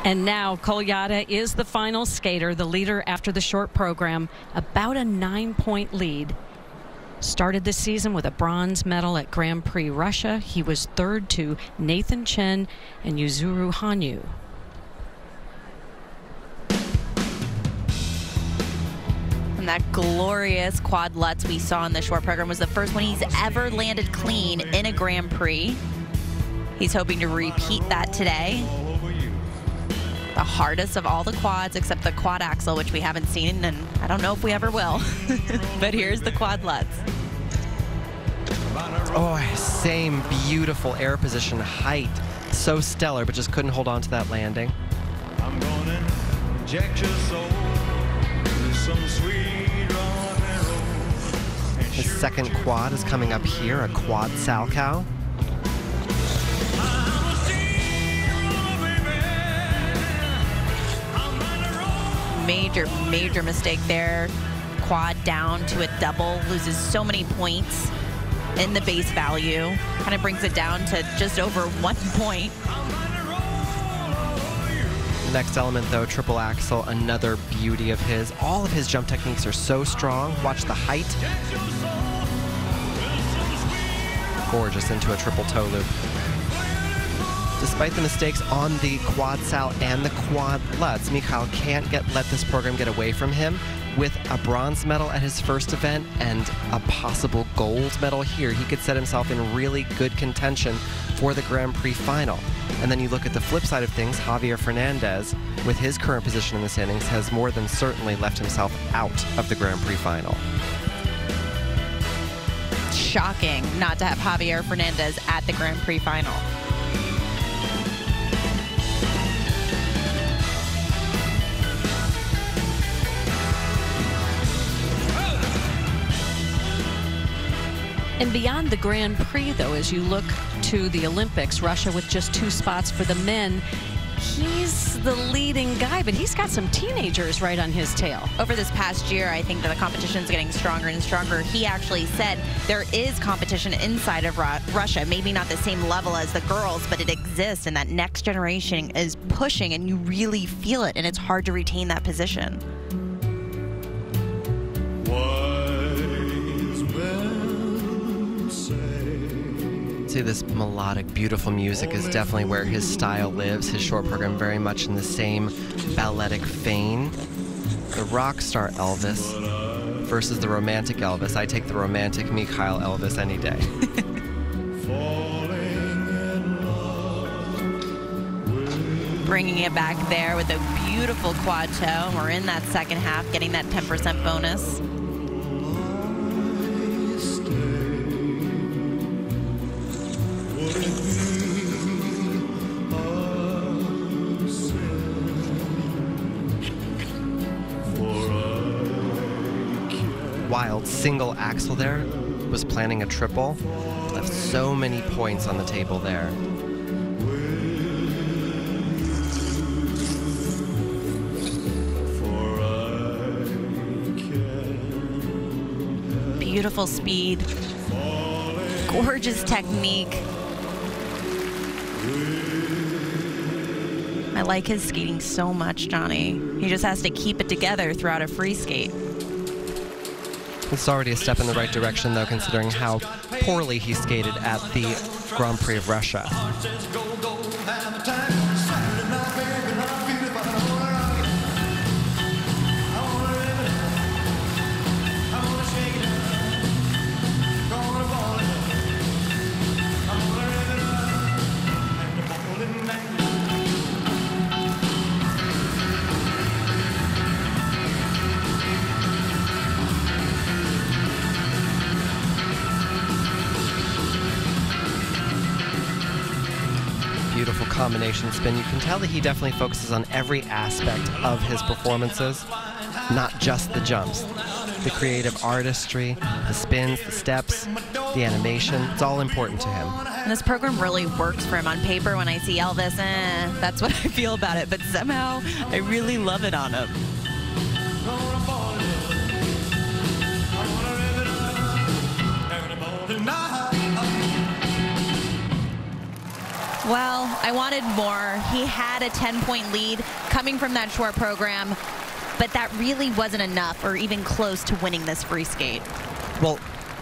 And now Kolyada is the final skater, the leader after the short program, about a 9-point lead. Started this season with a bronze medal at Grand Prix Russia. He was third to Nathan Chen and Yuzuru Hanyu. And that glorious quad Lutz we saw in the short program was the first one he's ever landed clean in a Grand Prix. He's hoping to repeat that today. The hardest of all the quads except the quad axle, which we haven't seen, and I don't know if we ever will. But here's the quad Lutz. Oh, same beautiful air position, height, so stellar, but just couldn't hold on to that landing. I'm gonna inject your soul with some sweet rock and roll. His second quad is coming up here, a quad Salchow. Major mistake there. Quad down to a double, loses so many points in the base value. Kind of brings it down to just over 1 point. Next element though, triple axel, another beauty of his. All of his jump techniques are so strong. Watch the height. Gorgeous into a triple toe loop. Despite the mistakes on the quad Sal and the quad Lutz, Mikhail can't let this program get away from him. With a bronze medal at his first event and a possible gold medal here, he could set himself in really good contention for the Grand Prix final. And then you look at the flip side of things, Javier Fernandez, with his current position in the standings, has more than certainly left himself out of the Grand Prix final. Shocking not to have Javier Fernandez at the Grand Prix final. And beyond the Grand Prix, though, as you look to the Olympics, Russia with just 2 spots for the men, he's the leading guy, but he's got some teenagers right on his tail. Over this past year, I think that the competition is getting stronger and stronger. He actually said there is competition inside of Russia, maybe not the same level as the girls, but it exists, and that next generation is pushing, and you really feel it, and it's hard to retain that position. This melodic, beautiful music is definitely where his style lives. His short program very much in the same balletic vein. The rock star Elvis versus the romantic Elvis. I take the romantic Mikhail Elvis any day. Bringing it back there with a beautiful quad toe. We're in that second half, getting that 10% bonus. Wild single axle there, was planning a triple, left so many points on the table there. Beautiful speed, gorgeous technique. I like his skating so much, Johnny. He just has to keep it together throughout a free skate. It's already a step in the right direction, though, considering how poorly he skated at the Grand Prix of Russia. Beautiful combination spin. You can tell that he definitely focuses on every aspect of his performances, not just the jumps. The creative artistry, the spins, the steps, the animation, it's all important to him. And this program really works for him. On paper, when I see Elvis, that's what I feel about it, but somehow I really love it on him. Well, I wanted more. He had a 10-point lead coming from that short program, but that really wasn't enough or even close to winning this free skate. Well,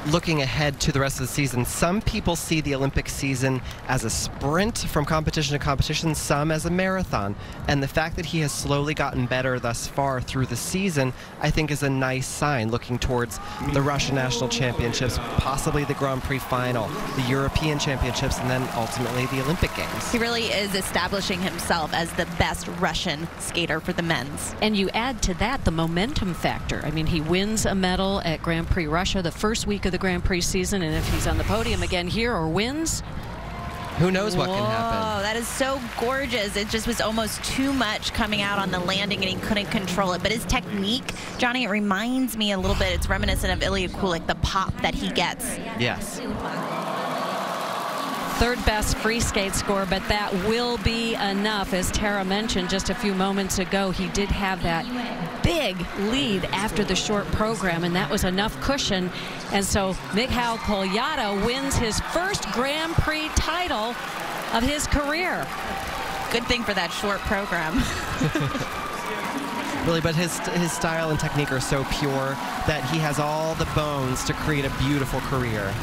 looking ahead to the rest of the season, some people see the Olympic season as a sprint from competition to competition, some as a marathon. And the fact that he has slowly gotten better thus far through the season, I think is a nice sign looking towards the Russian National Championships, possibly the Grand Prix final, the European Championships, and then ultimately the Olympic Games. He really is establishing himself as the best Russian skater for the men's. And you add to that the momentum factor. I mean, he wins a medal at Grand Prix Russia the first week of the Grand Prix season, and if he's on the podium again here or wins, who knows what can Oh, happen. that is so gorgeous. It just was almost too much coming out on the landing, and he couldn't control it. But his technique, Johnny, it reminds me a little bit, it's reminiscent of Ilya Kulik, the pop that he gets. Yes. third best free skate score, but that will be enough. As Tara mentioned just a few moments ago, he did have that big lead after the short program, and that was enough cushion. And so Mikhail Kolyada wins his first Grand Prix title of his career. Good thing for that short program. Really, but his style and technique are so pure that he has all the bones to create a beautiful career.